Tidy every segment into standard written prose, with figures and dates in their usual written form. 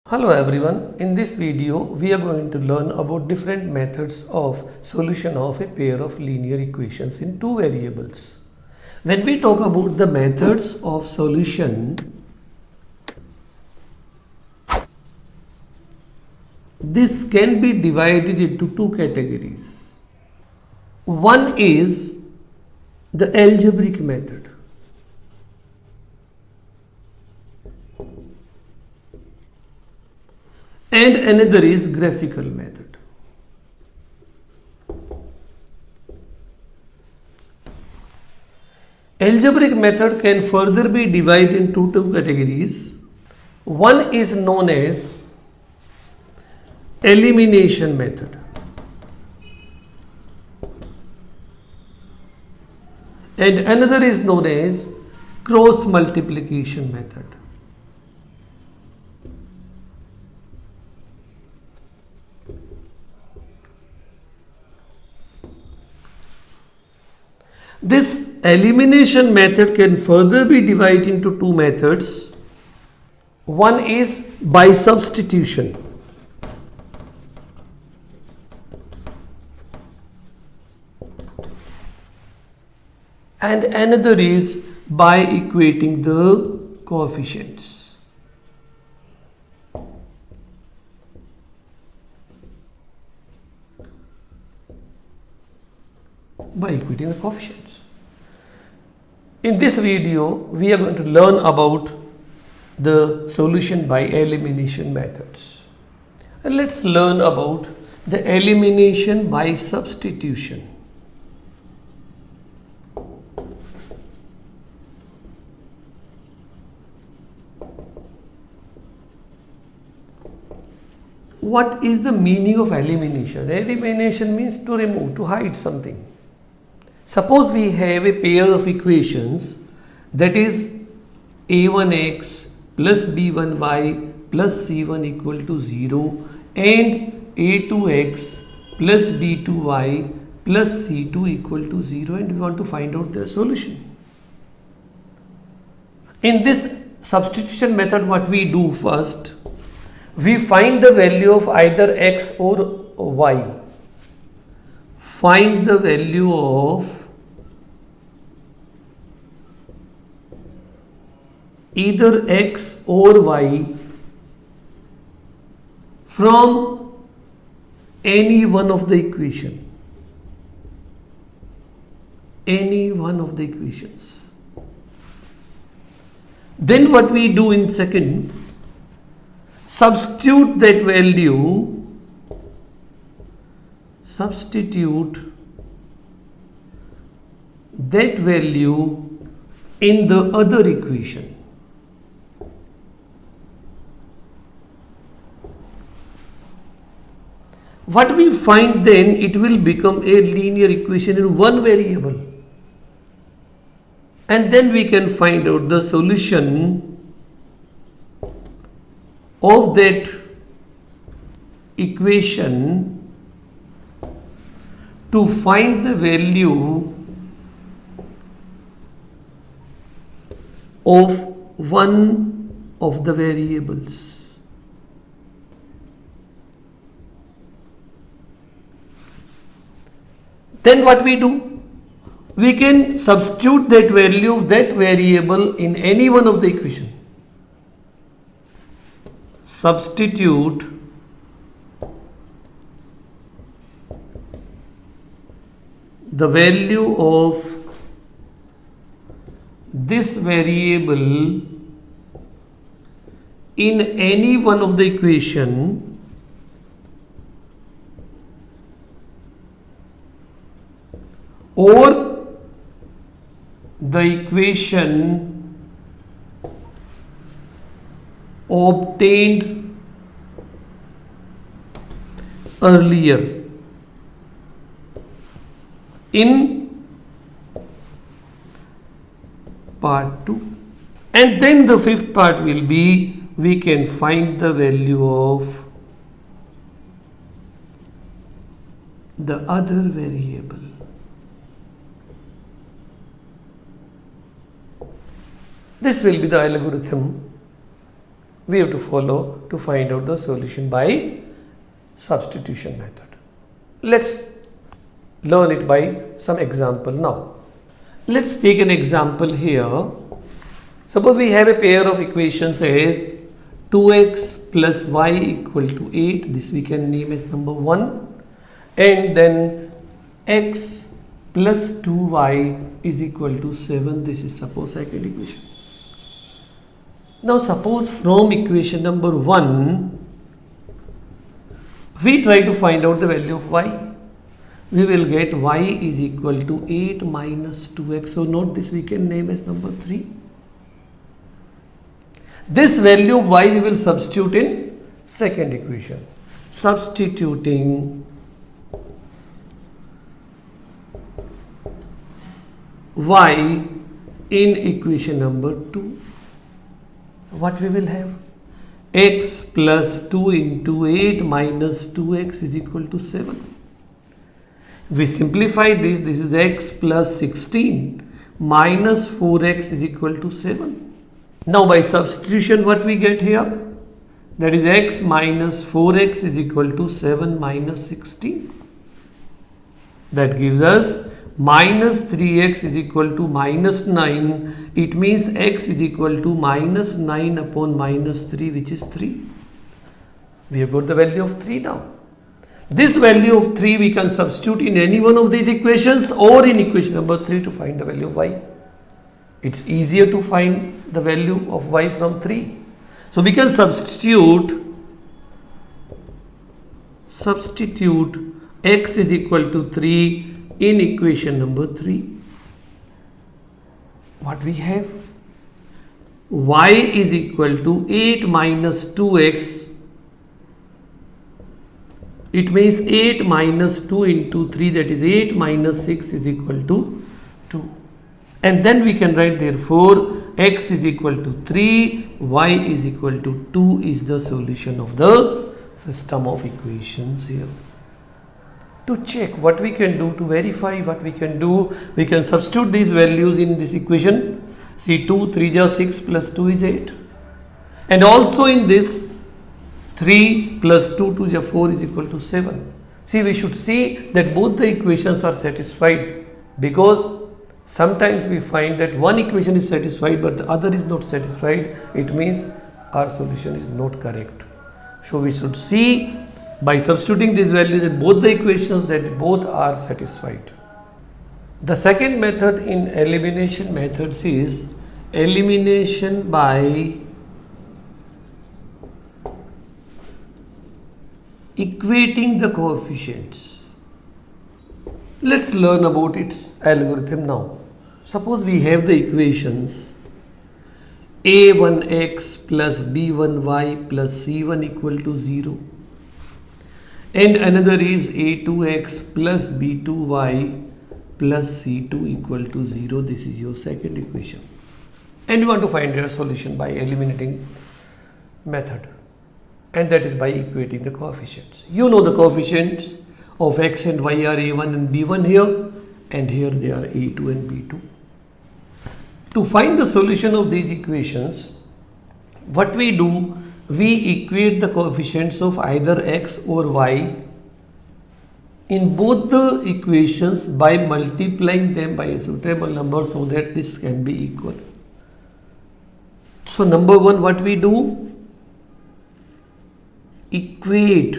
Hello everyone, in this video we are going to learn about different methods of solution of a pair of linear equations in two variables. When we talk about the methods of solution, this can be divided into two categories. One is the algebraic method. And another is graphical method. Algebraic method can further be divided into two categories. One is known as elimination method and another is known as cross multiplication method. This elimination method can further be divided into two methods. One is by substitution. And another is by equating the coefficients. By equating the coefficients. In this video, we are going to learn about the solution by elimination methods. And let's learn about the elimination by substitution. What is the meaning of elimination? Elimination means to remove, to hide something. Suppose we have a pair of equations that is a1x plus b1y plus c1 equal to 0 and a2x plus b2y plus c2 equal to 0, and we want to find out the solution. In this substitution method, what we do first, we find the value of either x or y. Find the value of either x or y from any one of the equation. Any one of the equations. Then what we do in second, substitute that value, in the other equation. What we find then, it will become a linear equation in one variable. And then we can find out the solution of that equation to find the value of one of the variables. Then what we do? We can substitute that value of that variable in any one of the equation. Substitute the value of this variable in any one of the equation or the equation obtained earlier in part 2. And then the fifth part will be, we can find the value of the other variable. This will be the algorithm we have to follow to find out the solution by substitution method. Let's learn it by some example now. Let's take an example here. Suppose we have a pair of equations as 2x plus y equal to 8. This we can name as number 1. And then x plus 2y is equal to 7. This is suppose second equation. Now suppose from equation number 1, we try to find out the value of y. We will get y is equal to 8 minus 2x. So note this we can name as number 3. This value of y we will substitute in second equation. Substituting y in equation number 2. What we will have? X plus 2 into 8 minus 2x is equal to 7. We simplify this. This is x plus 16 minus 4x is equal to 7. Now by substitution what we get here? That is x minus 4x is equal to 7 minus 16. That gives us minus 3x is equal to minus 9. It means x is equal to minus 9 upon minus 3, which is 3. We have got the value of 3 now. This value of 3 we can substitute in any one of these equations or in equation number 3 to find the value of y. It's easier to find the value of y from 3. So we can substitute x is equal to 3 in equation number 3. What we have? Y is equal to 8 minus 2x. It means 8 minus 2 into 3, that is 8 minus 6 is equal to 2. And then we can write therefore x is equal to 3, y is equal to 2 is the solution of the system of equations here. To check what we can do, to verify what we can do, we can substitute these values in this equation. See, 2, 3 is 6 plus 2 is 8. And also in this 3 plus 2, 2 is 4 is equal to 7. See, we should see that both the equations are satisfied, because sometimes we find that one equation is satisfied but the other is not satisfied. It means our solution is not correct. So we should see by substituting these values in both the equations that both are satisfied. The second method in elimination methods is elimination by equating the coefficients. Let's learn about its algorithm now. Suppose we have the equations a1x plus b1y plus c1 equal to 0, and another is a2x plus b2y plus c2 equal to 0. This is your second equation, and you want to find your solution by eliminating method, and that is by equating the coefficients. You know the coefficients of x and y are a1 and b1 here, and here they are a2 and b2. To find the solution of these equations, what we do, we equate the coefficients of either x or y in both the equations by multiplying them by a suitable number so that this can be equal. So number one, what we do, equate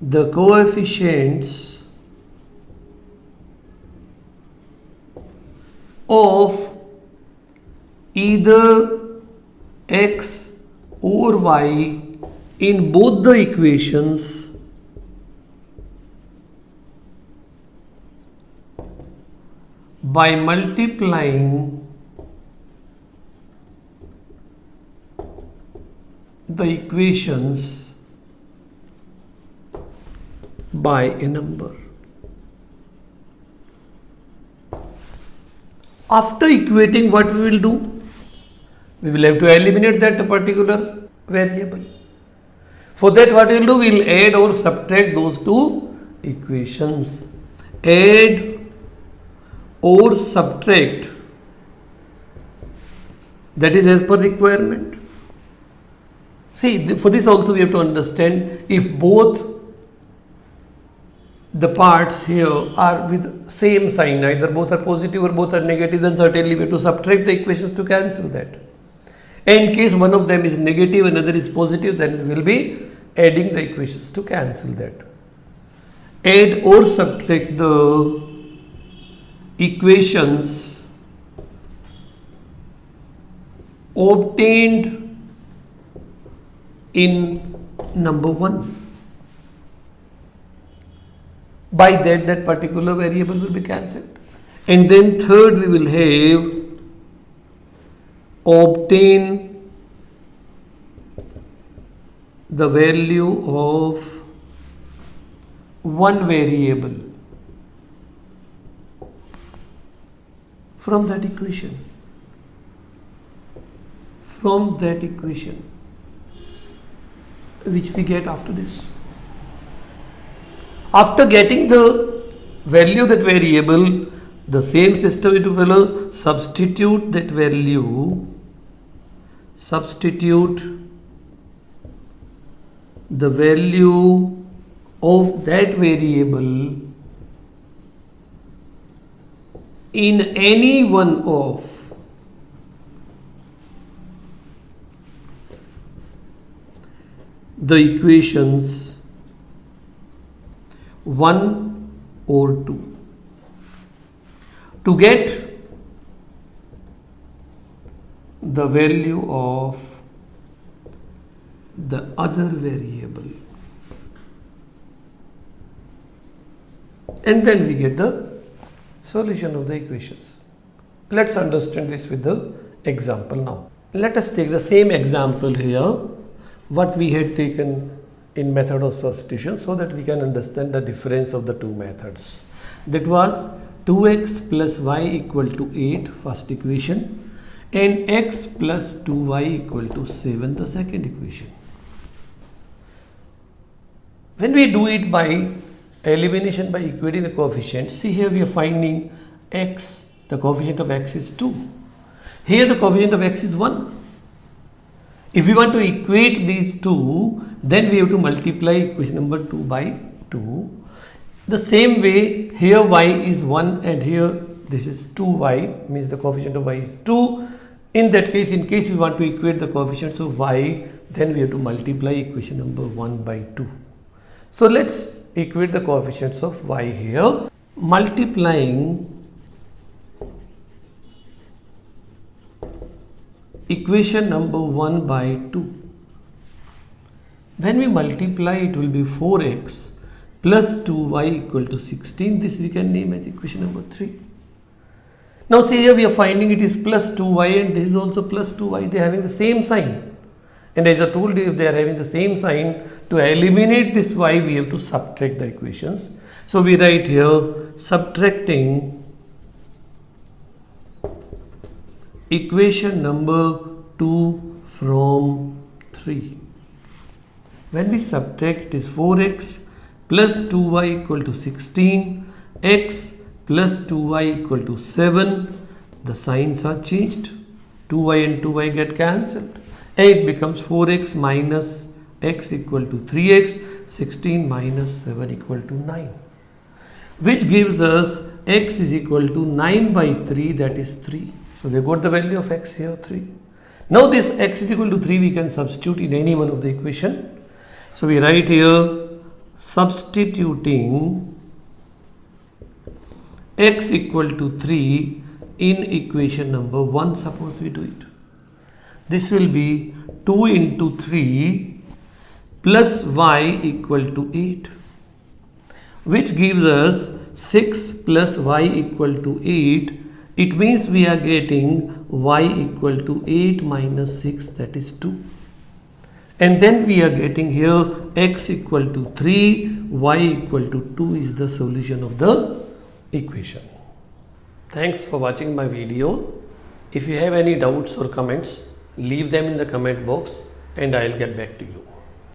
the coefficients of either x or y in both the equations by multiplying the equations by a number. After equating, what we will do? We will have to eliminate that particular variable. For that, what we will do? We will add or subtract those two equations. Add or subtract, that is as per requirement. See, for this also we have to understand, if both the parts here are with same sign, either both are positive or both are negative, then certainly we have to subtract the equations to cancel that. In case one of them is negative, another is positive, then we will be adding the equations to cancel that. Add or subtract the equations obtained in number 1. By that particular variable will be cancelled. And then third, we will have obtain the value of one variable from that equation. Which we get after this. After getting the value of that variable, the same system it will follow, substitute that value, substitute the value of that variable in any one of the equations 1 or 2 to get the value of the other variable, and then we get the solution of the equations. Let's understand this with the example now. Let us take the same example here what we had taken in method of substitution, so that we can understand the difference of the two methods. That was 2x plus y equal to 8, first equation, and x plus 2y equal to 7, the second equation. When we do it by elimination by equating the coefficients, see here we are finding x, the coefficient of x is 2. Here the coefficient of x is 1. If we want to equate these two, then we have to multiply equation number 2 by 2. The same way, here y is 1 and here this is 2y, means the coefficient of y is 2. In that case, in case we want to equate the coefficients of y, then we have to multiply equation number 1 by 2. So let's equate the coefficients of y here. Multiplying equation number 1 by 2. When we multiply, it will be 4x plus 2y equal to 16. This we can name as equation number 3. Now see here we are finding it is plus 2y and this is also plus 2y. They are having the same sign. And as I told you, if they are having the same sign, to eliminate this y, we have to subtract the equations. So we write here subtracting equation number 2 from 3. When we subtract, it is 4x plus 2y equal to 16, x plus 2y equal to 7. The signs are changed. 2y and 2y get cancelled. And it becomes 4x minus x equal to 3x, 16 minus 7 equal to 9. Which gives us x is equal to 9 by 3, that is 3. So we got the value of x here, 3. Now this x is equal to 3 we can substitute in any one of the equation. So we write here substituting x equal to 3 in equation number 1. Suppose we do it. This will be 2 into 3 plus y equal to 8, which gives us 6 plus y equal to 8. It means we are getting y equal to 8 minus 6, that is 2. And then we are getting here x equal to 3, y equal to 2 is the solution of the equation. Thanks for watching my video. If you have any doubts or comments, leave them in the comment box and I'll get back to you.